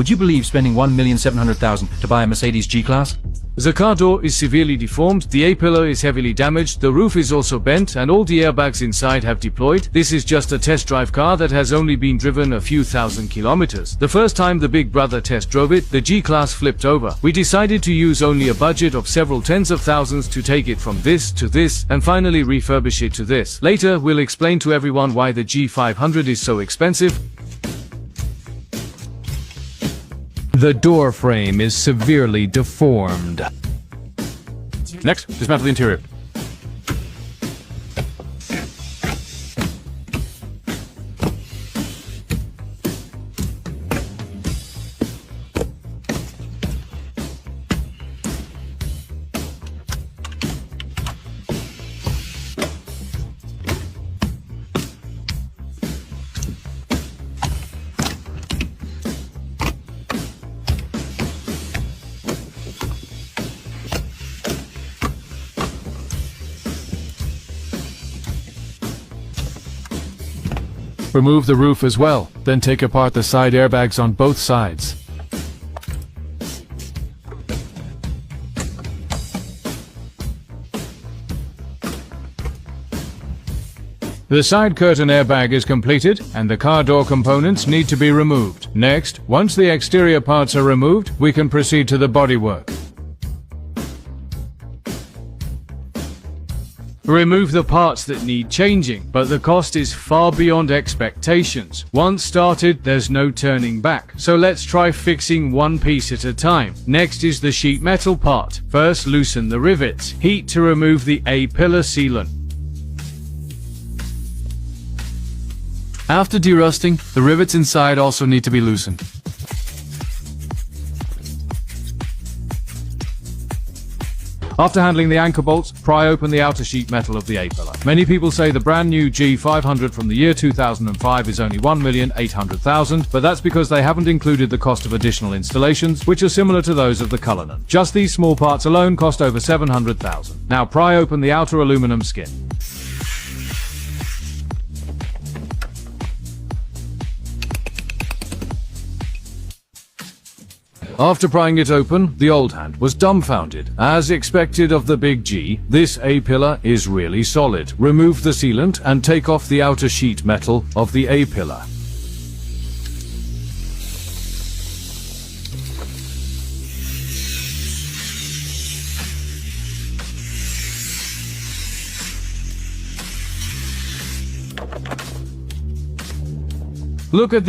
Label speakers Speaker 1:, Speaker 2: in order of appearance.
Speaker 1: Would you believe spending $1,700,000 to buy a Mercedes G-Class?
Speaker 2: The car door is severely deformed, the A-pillar is heavily damaged, the roof is also bent, and all the airbags inside have deployed. This is just a test drive car that has only been driven a few thousand kilometers. The first time the big brother test drove it, the G-Class flipped over. We decided to use only a budget of several tens of thousands to take it from this to this, and finally refurbish it to this. Later, we'll explain to everyone why the G500 is so expensive.
Speaker 3: The door frame is severely deformed.
Speaker 1: Next, dismantle the interior.
Speaker 2: Remove the roof as well, then take apart the side airbags on both sides. The side curtain airbag is completed, and the car door components need to be removed. Next, once the exterior parts are removed, we can proceed to the bodywork. Remove the parts that need changing, but the cost is far beyond expectations. Once started, there's no turning back. So let's try fixing one piece at a time. Next is the sheet metal part. First, loosen the rivets. Heat to remove the A-pillar sealant. After derusting, the rivets inside also need to be loosened. After handling the anchor bolts, pry open the outer sheet metal of the A-pillar. Many people say the brand new G500 from the year 2005 is only $1,800,000, but that's because they haven't included the cost of additional installations, which are similar to those of the Cullinan. Just these small parts alone cost over $700,000. Now pry open the outer aluminum skin. After prying it open, the old hand was dumbfounded. As expected of the Big G, this A-pillar is really solid. Remove the sealant and take off the outer sheet metal of the A-pillar. Look at the